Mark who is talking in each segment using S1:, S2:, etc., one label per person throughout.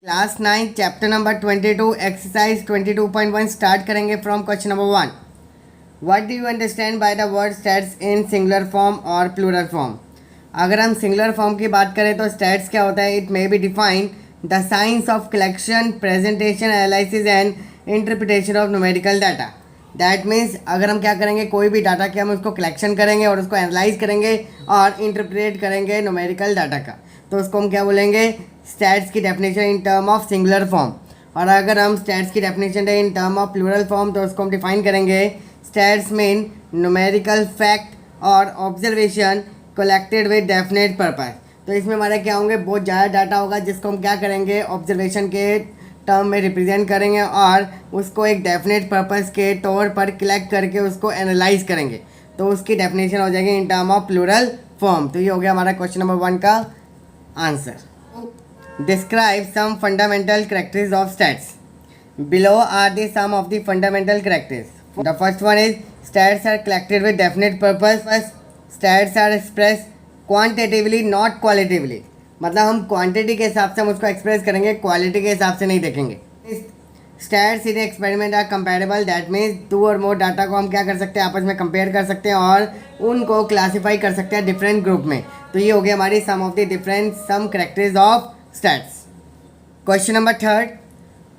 S1: Class 9 chapter number 22 exercise 22.1 start करेंगे from question number 1। What do you understand by the word stats in singular form और plural form. अगर हम singular form की बात करें तो स्टैट्स क्या होता है, it may be define the science of collection presentation analysis and interpretation of numerical data. That means अगर हम क्या करेंगे, कोई भी डाटा के हम उसको कलेक्शन करेंगे और उसको एनालाइज करेंगे और इंटरप्रेट करेंगे न्यूमेरिकल डाटा का, तो उसको हम क्या बोलेंगे, स्टैट्स की definition in term of singular form. और अगर हम स्टैट्स की डेफिनेशन है in term of plural form तो उसको हम डिफाइन करेंगे स्टैट्स मीन न्यूमेरिकल फैक्ट और observation collected with definite purpose. तो इसमें हमारे क्या होंगे, बहुत ज़्यादा डाटा होगा जिसको हम क्या करेंगे, ऑब्जर्वेशन के टर्म में रिप्रेजेंट करेंगे और उसको एक डेफिनेट पर्पस के तौर पर कलेक्ट करके उसको एनालाइज करेंगे, तो उसकी डेफिनेशन हो जाएगी in term of plural form. तो ये हो गया हमारा क्वेश्चन नंबर 1 का answer. Describe some fundamental characteristics of stats. Below are the some of the fundamental characteristics. The first one is stats are collected with definite purpose. First, stats are expressed quantitatively, not qualitatively. मतलब हम quantity के हिसाब से हम उसको express करेंगे, quality के हिसाब से नहीं देखेंगे। Stats in experiment are comparable, that means 2 और मोर डाटा को हम क्या कर सकते हैं, आपस में कंपेयर कर सकते हैं और उनको क्लासीफाई कर सकते हैं डिफरेंट ग्रुप में। तो ये हो गया हमारी some of the different some characteristics of stats. Question number 3,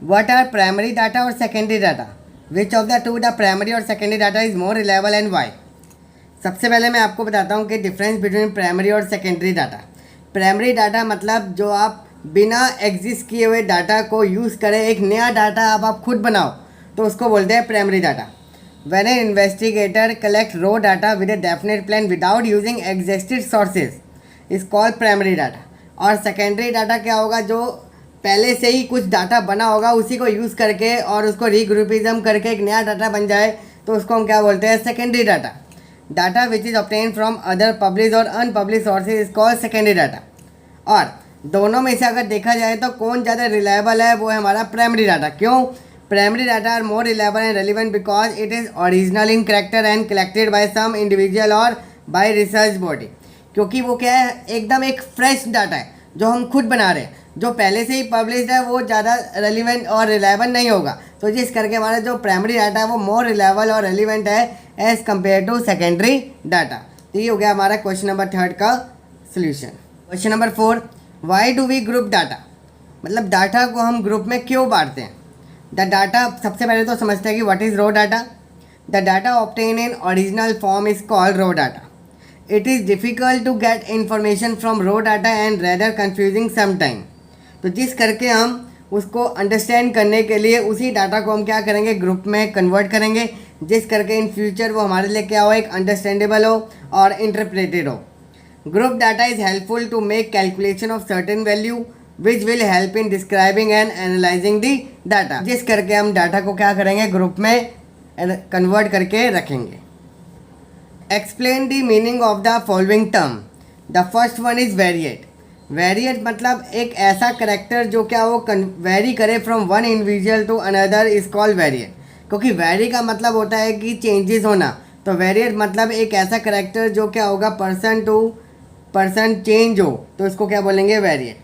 S1: what are primary data और secondary data, which of the two the primary और secondary data is more reliable and why. सबसे पहले मैं आपको बताता हूँ कि डिफरेंस बिटवीन प्राइमरी और सेकेंडरी डाटा। प्राइमरी डाटा मतलब जो आप बिना एग्जिस्ट किए हुए डाटा को यूज़ करें, एक नया डाटा आप खुद बनाओ, तो उसको बोलते हैं primary data. When an investigator collect raw data with a definite plan without using existed sources is called primary data. और सेकेंडरी डाटा क्या होगा, जो पहले से ही कुछ डाटा बना होगा उसी को यूज़ करके और उसको रीग्रुपिज्म करके एक नया डाटा बन जाए, तो उसको हम क्या बोलते हैं, secondary data. Data which is obtain from other publish और unpublish sources is called secondary data. और दोनों में से अगर देखा जाए तो कौन ज़्यादा रिलायबल है, वो है हमारा प्राइमरी डाटा। क्यों? Primary data are more reliable and relevant because it is original in character and collected by some individual और बाय रिसर्च बॉडी। क्योंकि वो क्या है, एकदम एक फ्रेश डाटा है जो हम खुद बना रहे हैं। जो पहले से ही पब्लिश्ड है वो ज़्यादा रेलिवेंट और रिलायबल नहीं होगा, तो जिस करके हमारा जो प्राइमरी डाटा है वो मोर रिलायबल और रेलिवेंट है as compare to secondary data. तो ये हो गया हमारा क्वेश्चन नंबर 3 का solution. Question number 4, why do we group data, मतलब डाटा को हम ग्रुप में क्यों बांटते हैं। द डाटा, सबसे पहले तो समझते हैं कि what is raw data. The data obtain in original form is called raw data. It is difficult to get information from raw data and rather confusing sometime. तो जिस करके हम उसको अंडरस्टैंड करने के लिए उसी डाटा को हम क्या करेंगे, ग्रुप में कन्वर्ट करेंगे, जिस करके इन फ्यूचर वो हमारे लिए क्या हो, एक अंडरस्टैंडेबल हो और इंटरप्रेटेड हो। Group data is helpful to make calculation of certain value which will help in describing and analysing the data. जिस करके हम डाटा को क्या करेंगे, ग्रुप में कन्वर्ट करके रखेंगे। Explain the meaning of the following term. The first one is variate. Variate मतलब एक ऐसा करेक्टर जो क्या वो वेरी करे from one individual to another is called variate. क्योंकि वेरी का मतलब होता है कि चेंजेस होना, तो वेरिएट मतलब एक ऐसा करेक्टर जो क्या होगा, पर्सन टू पर्सन चेंज हो, तो इसको क्या बोलेंगे, variate.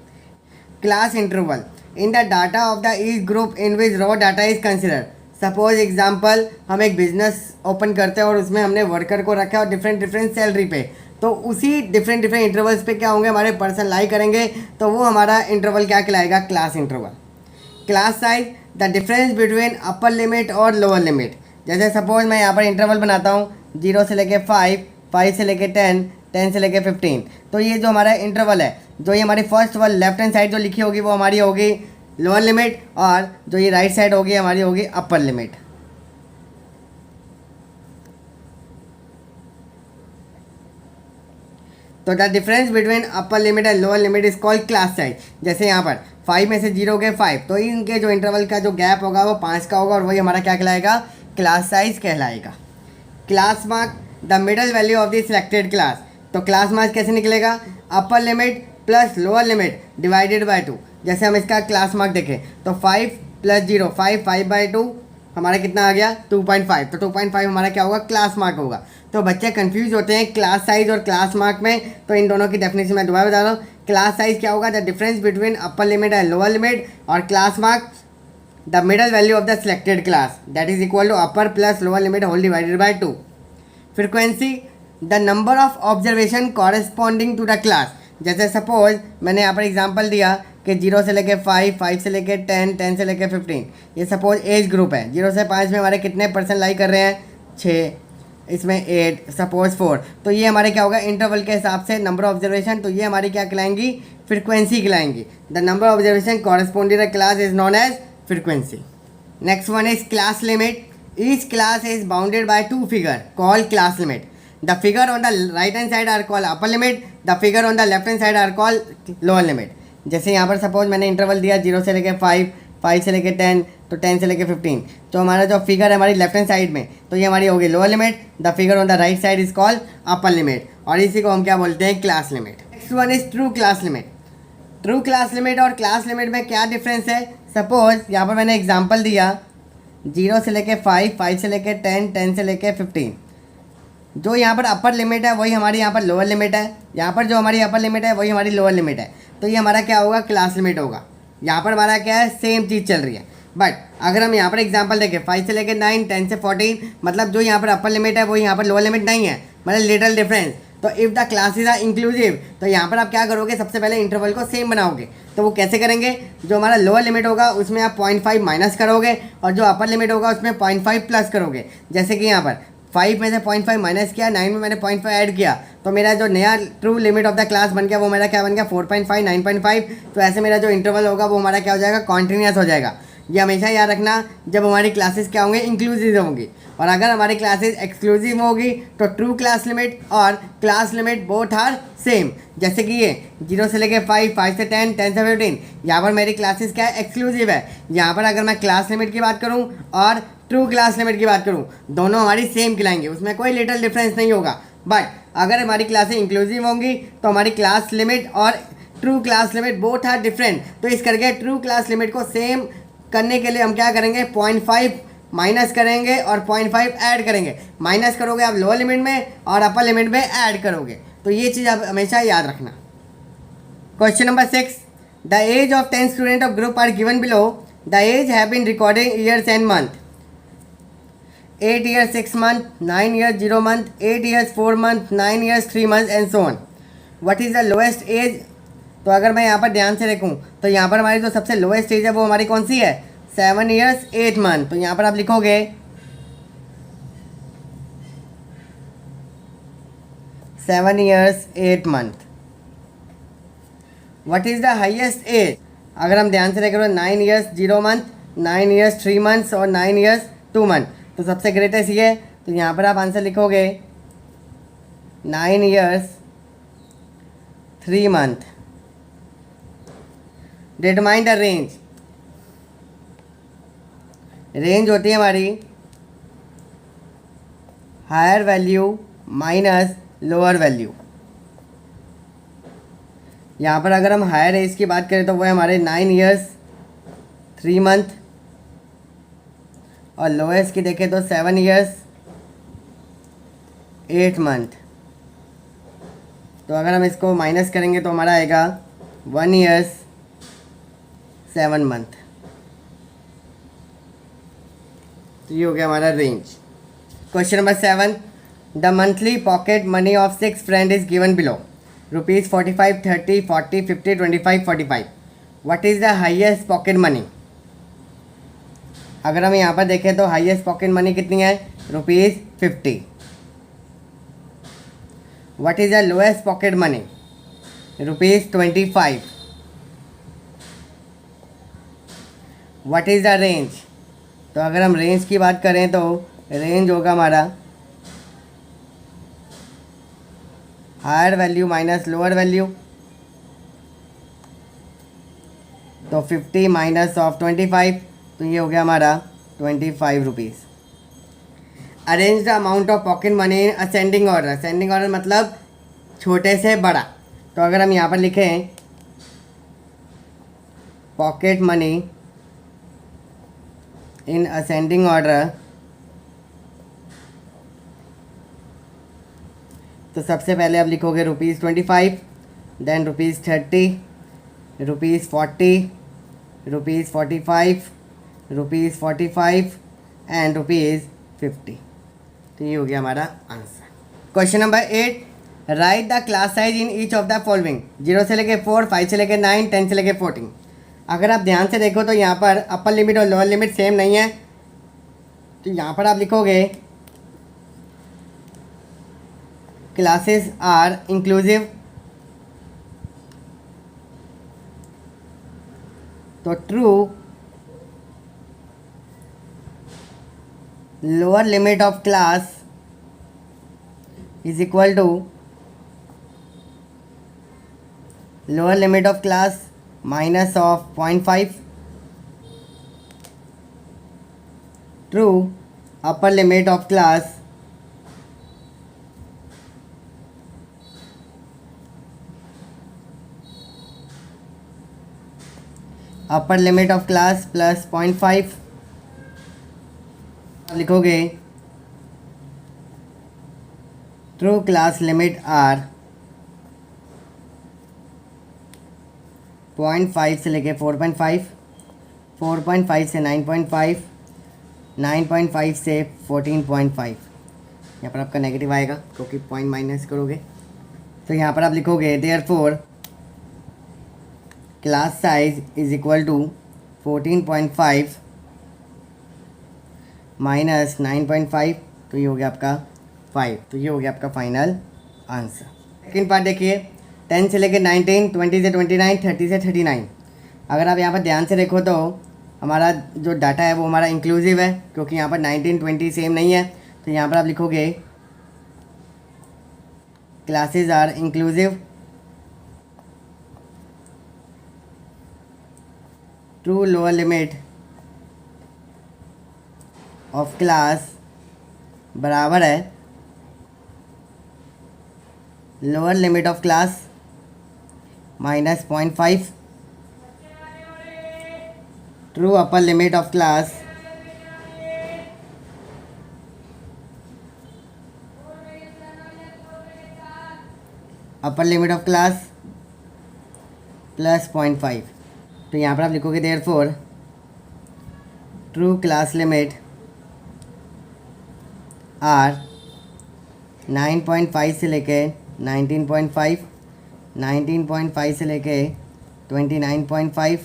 S1: Class interval in the data of the each group in which raw data is considered. Suppose example, हम एक बिजनेस ओपन करते हैं और उसमें हमने वर्कर को रखा और डिफरेंट डिफरेंट सैलरी पे, तो उसी डिफरेंट डिफरेंट इंटरवल्स पे क्या होंगे, हमारे पर्सन लाई करेंगे, तो वो हमारा इंटरवल क्या कहलाएगा, class interval. Class size, the difference between upper limit और लोअर लिमिट। जैसे सपोज मैं यहाँ पर इंटरवल बनाता हूँ 0 से लेके 5, 5 से लेके 10, 10 से लेके 15। तो ये जो हमारा इंटरवल है, जो ये हमारी फर्स्ट वाल लेफ्ट हैंड साइड जो लिखी होगी वो हमारी होगी लोअर लिमिट, और जो ये राइट साइड होगी हमारी होगी अपर लिमिट। तो the difference between upper limit and lower limit is called class size. जैसे यहाँ पर 5 में से 0 गए 5, तो इनके जो इंटरवल का जो गैप होगा वो 5 का होगा और वही हमारा क्या कहलाएगा, क्लास साइज कहलाएगा। Class mark, the middle value of the selected class. तो क्लास मार्क कैसे निकलेगा, upper limit plus lower limit divided by 2। जैसे हम इसका क्लास मार्क देखें तो 5 + 0 5, 5/2 हमारा कितना आ गया, 2.5। तो 2.5 हमारा क्या होगा, क्लास मार्क होगा। तो बच्चे कंफ्यूज होते हैं क्लास साइज और क्लास मार्क में, तो इन दोनों की डेफिनेशन मैं दोबारा बता रहा हूँ। क्लास साइज क्या होगा, the difference between upper limit and lower limit, और class mark the middle value of the selected class that is equal to upper plus lower limit whole divided by 2। Frequency the number of observation corresponding to the class. जैसे suppose मैंने यहाँ पर example दिया कि 0 से लेके 5, 5 से लेके 10, 10 से लेके 15, ये सपोज एज ग्रुप है। 0 से 5 में हमारे कितने परसेंट लाइक कर रहे हैं, 6, इसमें 8, सपोज 4, तो ये हमारे क्या होगा इंटरवल के हिसाब से नंबर ऑफ ऑब्जर्वेशन, तो ये हमारी क्या कहलाएंगी, फ्रीक्वेंसी कहलाएंगी। The number of observation corresponding to class is known as frequency. Next one is class limit. Each class is bounded by 2 figure called class limit. The figure on the right hand side are called upper limit, the figure on the left hand side are called lower limit। जैसे यहाँ पर suppose मैंने interval दिया 0 से लेके 5, 5 से लेके 10, तो 10 से लेके 15, तो हमारा जो फिगर है हमारी लेफ्ट हैंड साइड में, तो ये हमारी होगी lower limit. The figure on the right side is called upper limit, और इसी को हम क्या बोलते हैं, class limit. Next one is true class limit. True class limit और क्लास लिमिट में क्या डिफरेंस है, सपोज यहाँ पर मैंने एग्जाम्पल दिया 0 से लेके 5, 5 से लेके 10, 10 से लेके 15, जो यहाँ पर अपर लिमिट है वही हमारी यहाँ पर लोअर लिमिट है, यहाँ पर जो हमारी अपर लिमिट है वही हमारी लोअर लिमिट है, तो ये हमारा क्या होगा, क्लास लिमिट होगा। यहाँ पर हमारा क्या है, सेम चीज़ चल रही है। बट अगर हम यहाँ पर एग्जांपल देखें 5 से लेकर 9, 10 से 14, मतलब जो यहाँ पर अपर लिमिट है वो यहाँ पर लोअर लिमिट नहीं है, मतलब लिटिल डिफरेंस। तो if the classes are inclusive, तो यहाँ पर आप क्या करोगे, सबसे पहले इंटरवल को सेम बनाओगे। तो वो कैसे करेंगे, जो हमारा लोअर लिमिट होगा उसमें आप 0.5 माइनस करोगे, और जो अपर लिमिट होगा उसमें 0.5 प्लस करोगे। जैसे कि यहाँ पर 5 में से 0.5 माइनस किया, 9 में मैंने 0.5 ऐड किया, तो मेरा जो नया true limit of the class बन गया वो मेरा क्या बन गया, 4.5, 9.5। तो ऐसे मेरा जो इंटरवल होगा वो हमारा क्या हो जाएगा, कॉन्टिन्यूस हो जाएगा। ये हमेशा याद रखना जब हमारी क्लासेस क्या होंगे, इंक्लूसिव होंगी। और अगर हमारी क्लासेस एक्सक्लूसिव होगी तो ट्रू क्लास लिमिट और class limit both are same. जैसे कि ये 0 से लेके 5, 5 से 10, 10 से 15, यहाँ पर मेरी क्लासेस क्या है, एक्सक्लूसिव है। यहाँ पर अगर मैं क्लास लिमिट की बात करूँ और ट्रू क्लास लिमिट की बात करूँ, दोनों हमारी सेम कहलाएंगे, उसमें कोई लिटिल डिफरेंस नहीं होगा। बट अगर हमारी क्लासें इंक्लूसिव होंगी तो हमारी क्लास लिमिट और true class limit both are different. तो इस करके ट्रू क्लास लिमिट को सेम करने के लिए हम क्या करेंगे, 0.5 माइनस करेंगे और 0.5 ऐड करेंगे। माइनस करोगे आप लोअर लिमिट में और अपर लिमिट में ऐड करोगे। तो ये चीज़ आप हमेशा याद रखना। Question number 6, the age of 10 student of group are given below. The age have been recording years and month. 8 years 6 months, 9 years 0 month, 8 years 4 months, 9 years 3 months and so on. What is the lowest age? तो अगर मैं यहाँ पर ध्यान से देखूँ तो यहाँ पर हमारी जो सबसे लोएस्ट एज है वो हमारी कौन सी है, 7 years 8 months। तो यहाँ पर आप लिखोगे 7 years 8 months। What is the highest age? अगर हम ध्यान से देखें 9 years 0 month, 9 years 3 months और 9 years 2 months। तो सबसे ग्रेटेस्ट ये है, तो यहाँ पर आप आंसर लिखोगे 9 years 3 month। Determine the range. Range होती है हमारी higher value minus lower value. यहाँ पर अगर हम हायर एज की बात करें तो वो है हमारे 9 years 3 month, और लोएस्ट की देखें तो 7 years 8 month। तो अगर हम इसको माइनस करेंगे तो हमारा आएगा 1 years 7 month। तो ये हो गया हमारा range. Question number 7, the monthly pocket money of 6 friend is given below. Rupees 45, 30, 40, 50, 25, 45। What is the highest pocket money? अगर हम यहाँ पर देखें तो हाईएस्ट पॉकेट मनी कितनी है, rupees 50। What is the lowest pocket money? Rupees 25। What is the range? तो अगर हम रेंज की बात करें तो रेंज होगा हमारा higher value minus lower value. तो 50 माइनस ऑफ 25, तो ये हो गया हमारा 25 rupees. Arrange the amount of pocket money in ascending order. Ascending order मतलब छोटे से बड़ा। तो अगर हम यहाँ पर लिखें pocket money in ascending order, तो सबसे पहले आप लिखोगे रुपीज़ 25, then ₹30, ₹40, ₹45, ₹45 and ₹50। तो ये हो गया हमारा answer. Question number 8, right the class size in each of the following. 0 से लेके 4, 5 से लेके 9, 10 से लेके 14। अगर आप ध्यान से देखो तो यहाँ पर अपर लिमिट और लोअर लिमिट सेम नहीं है, तो यहाँ पर आप लिखोगे क्लासेस आर इंक्लूसिव। तो true lower limit of class is equal to lower limit of class minus of 0.5, true upper limit of class plus 0.5। लिखोगे true class limit are 0.5 से लेके 4.5, 4.5 से 9.5, 9.5 से 14.5। यहाँ पर आपका नेगेटिव आएगा क्योंकि पॉइंट माइनस करोगे। तो यहाँ पर आप लिखोगे therefore class size is equal to 14.5 minus 9.5, तो ये हो गया आपका 5। तो ये हो गया आपका फाइनल आंसर। सेकेंड पार्ट देखिए, 10 से लेके 19, 20 से 29, 30 से 39। अगर आप यहाँ पर ध्यान से देखो तो हमारा जो डाटा है वो हमारा इंक्लूसिव है, क्योंकि यहाँ पर 19, 20 सेम नहीं है। तो यहाँ पर आप लिखोगे classes are inclusive, true lower limit of class बराबर है lower limit of class minus 0.5, true upper limit of class plus 0.5। तो यहाँ पर आप लिखोगे therefore true class limit are 9.5 से लेके 19.5, 19.5 से लेके 29.5,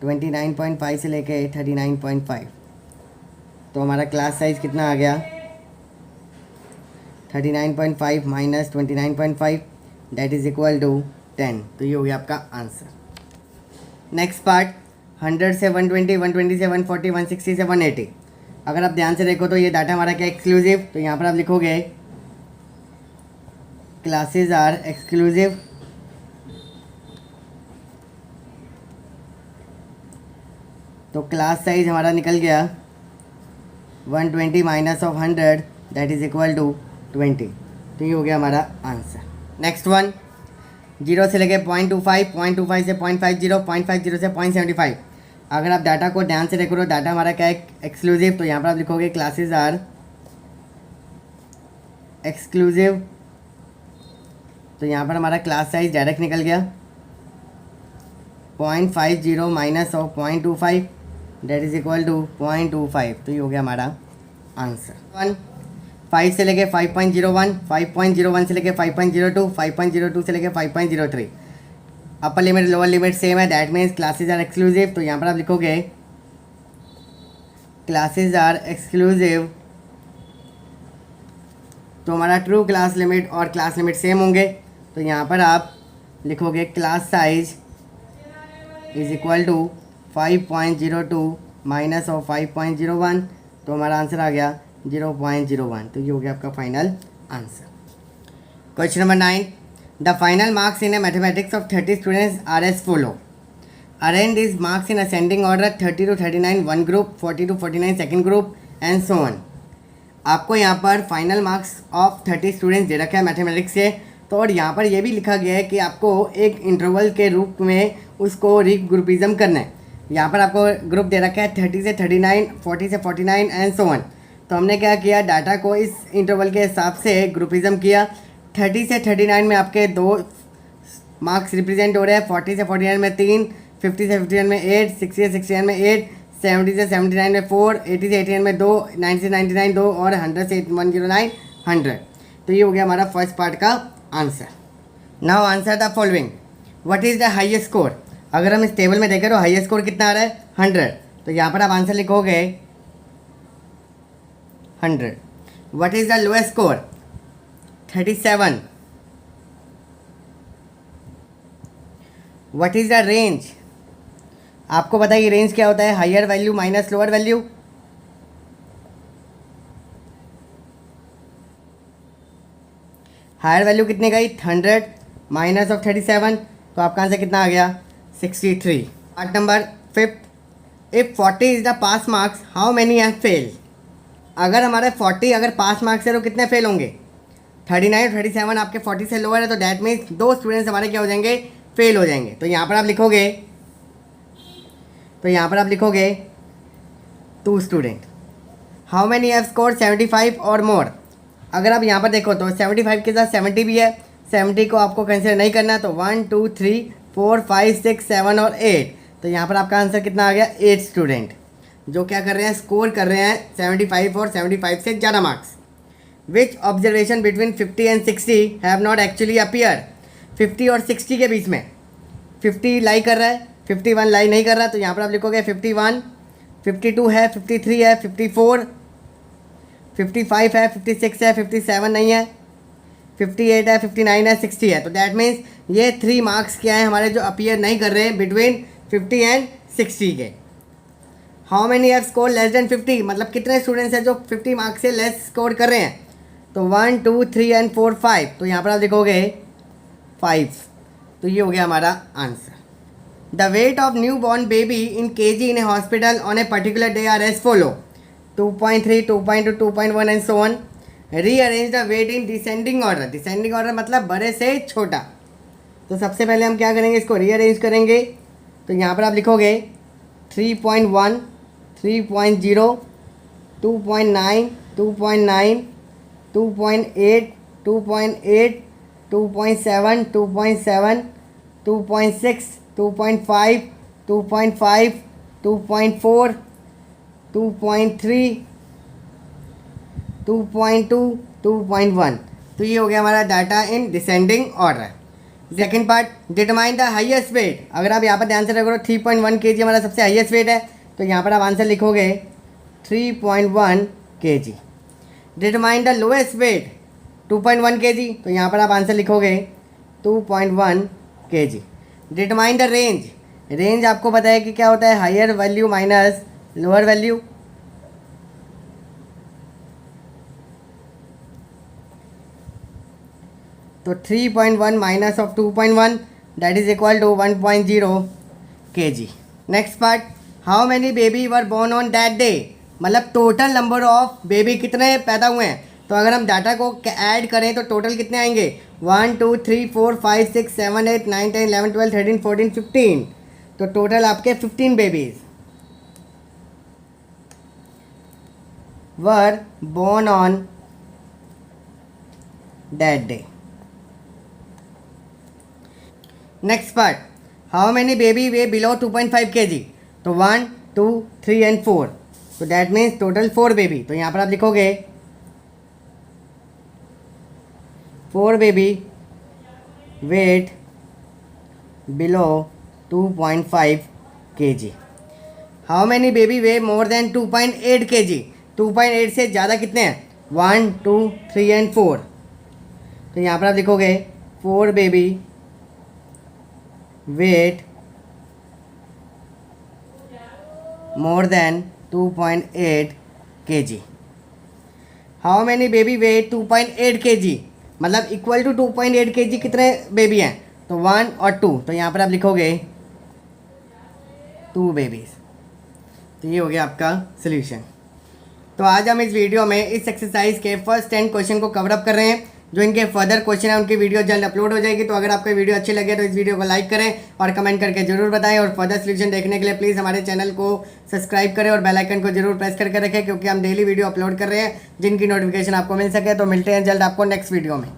S1: 29.5 से लेके 39.5। तो हमारा क्लास साइज कितना आ गया 39.5 minus 29.5 that is equal to 10। तो ये हो गया आपका आंसर। नेक्स्ट पार्ट 100 से 120, 120 से 140, 160 से 180। अगर आप ध्यान से देखो तो ये डाटा हमारा क्या एक्सक्लूसिव। तो यहाँ पर आप लिखोगे क्लासेस आर एक्सक्लूसिव, तो क्लास साइज हमारा निकल गया 120 minus of 100 that is equal to 20। तो ये हो गया हमारा आंसर। नेक्स्ट वन 0 से लेके 0.25, 0.25 से 0.50, 0.50 से 0.75। अगर आप डाटा को ध्यान से देखो तो डाटा हमारा क्या है एक्सक्लूसिव। तो यहाँ पर आप लिखोगे क्लासेस आर एक्सक्लूसिव, तो यहाँ पर हमारा क्लास साइज डायरेक्ट निकल गया 0.50 minus of 0.25 that is equal to 0.25। तो ये हो गया हमारा आंसर। 5 से लेके 5.01, 5.01 से लेके 5.02, 5.02 से लेके 5.03। Upper limit lower limit same है, that means classes are exclusive. तो यहाँ पर आप लिखोगे क्लासेज आर एक्सक्लूसिव, तो हमारा ट्रू क्लास लिमिट और क्लास लिमिट सेम होंगे। तो यहाँ पर आप लिखोगे class size is equal to 5.02 minus of 5.01। तो हमारा आंसर आ गया 0.01। तो ये हो गया आपका final answer. Question number 9, the final marks in a mathematics of 30 students are as follow. Arrange this marks in ascending order 30 to 39 one group, 40 to 49 second group and so on. आपको यहाँ पर final marks of 30 students दे रखा है mathematics के। तो और यहाँ पर यह भी लिखा गया है कि आपको एक इंटरवल के रूप में उसको रीग्रुपिज्म करना है। यहाँ पर आपको ग्रुप दे रखा है 30 से 39, 40 से 49 एंड सो ऑन। तो हमने क्या किया, डाटा को इस इंटरवल के हिसाब से ग्रुपिज्म किया। 30 से 39 में आपके 2 मार्क्स रिप्रेजेंट हो रहे हैं। 40 से 49 में 3, 50 से 51 में 8, 60 से 69 में 8, 70 से 79 में 4, 80 से 89 में 2, 90 से 99 2 और 100 से 109 100। तो ये हो गया हमारा फर्स्ट पार्ट का answer. Now answer the following. What is the highest score. अगर हम इस टेबल में देखें तो हाईएस्ट स्कोर कितना आ रहा है 100, तो यहाँ पर आप आंसर लिखोगे 100। What is the lowest score 37। What is the range. आपको पता है ये रेंज क्या होता है, higher value minus lower value. Higher value कितने गई 100 माइनस ऑफ 37, तो आपका आंसर कितना आ गया 63। Part number 5, if 40 is the pass marks how many have fail. अगर हमारे 40 अगर पास मार्क्स है तो कितने फेल होंगे। 39 37 आपके 40 से लोअर है, तो डैट मीन्स 2 स्टूडेंट्स हमारे क्या हो जाएंगे, फेल हो जाएंगे। तो यहाँ पर आप लिखोगे 2 student. How many have score 75 और मोर। अगर आप यहाँ पर देखो तो 75 के साथ 70 भी है, 70 को आपको कंसिडर नहीं करना, तो 1 2 3 4 5 6 7 और 8। तो यहाँ पर आपका आंसर कितना आ गया 8 स्टूडेंट जो क्या कर रहे हैं, स्कोर कर रहे हैं 75 और 75 से ज़्यादा marks. Which observation between 50 and 60 have not actually appear. 50 और 60 के बीच में 50 लाई कर रहा है, 51 लाई नहीं कर रहा, तो यहाँ पर आप लिखोगे 51, 52 है, 53 है, 54, 55 है, 56 है, 57 नहीं है, 58 है, 59 है, 60 है। तो दैट मीन्स ये 3 मार्क्स क्या हैं हमारे जो अपीयर नहीं कर रहे हैं बिटवीन 50 एंड 60 के। How many have score less than 50, मतलब कितने स्टूडेंट्स हैं जो 50 मार्क्स से लेस स्कोर कर रहे हैं। तो 1 2 3 एंड 4 5, तो यहाँ पर आप लिखोगे 5। तो ये हो गया हमारा answer. The weight of new born baby in KG in a hospital on a particular day are as follow. 2.3, 2.2, 2.1 and so on. Rearrange the weight in descending order. Descending order मतलब बड़े से छोटा। तो सबसे पहले हम क्या करेंगे, इसको रीअरेंज करेंगे। तो यहाँ पर आप लिखोगे 3.1, 3.0, 2.9, 2.9, 2.8, 2.8, 2.7, 2.7, 2.6, 2.5, 2.5, 2.4, 2.3, 2.2, 2.1। तो ये हो गया हमारा data in descending order. Second part, determine the highest wait. अगर आप यहाँ पर ध्यान से रखो 3.1 kg हमारा सबसे हाईएस्ट वेट है, तो यहाँ पर आप आंसर लिखोगे 3.1 kg। Determine the lowest weight 2.1 kg, तो यहाँ पर आप आंसर लिखोगे 2.1 kg। Determine the range. Range आपको पता है कि क्या होता है, higher value minus lower value. तो 3.1 minus of 2.1 that is equal to 1.0 kg। Next part, how many baby were born on that day, मतलब टोटल नंबर ऑफ बेबी कितने पैदा हुए हैं। तो अगर हम डाटा को ऐड करें तो टोटल कितने आएंगे, 1 2 3 4 5 6 7 8 9 10 11 12 13 14 15। तो टोटल आपके 15 babies were born on that day. Next part, how many baby weigh below 2.5 kg। तो 1 2 3 एंड 4, तो दैट मीन्स टोटल 4 बेबी। तो यहाँ पर आप लिखोगे 4 baby weight below 2.5 kg। How many baby weigh more than 2.8 kg। 2.8 से ज़्यादा कितने हैं, 1 2 3 एंड 4। तो यहाँ पर आप लिखोगे 4 baby weight more than 2.8 kg। How many baby weight 2.8 kg, मतलब इक्वल टू 2.8 kg कितने बेबी हैं, तो 1 और 2। तो यहाँ पर आप लिखोगे 2 बेबीज। तो ये हो गया आपका सोल्यूशन। तो आज हम इस वीडियो में इस एक्सरसाइज के फर्स्ट 10 क्वेश्चन को कवर अप कर रहे हैं। जो इनके फर्दर क्वेश्चन है उनकी वीडियो जल्द अपलोड हो जाएगी। तो अगर आपको वीडियो अच्छी लगे तो इस वीडियो को लाइक करें और कमेंट करके जरूर बताएं, और फर्दर सोल्यूशन देखने के लिए प्लीज़ हमारे चैनल को सब्सक्राइब करें और बेल आइकन को जरूर प्रेस करके रखें, क्योंकि हम डेली वीडियो अपलोड कर रहे हैं जिनकी नोटिफिकेशन आपको मिल सके। तो मिलते हैं जल्द आपको नेक्स्ट वीडियो में।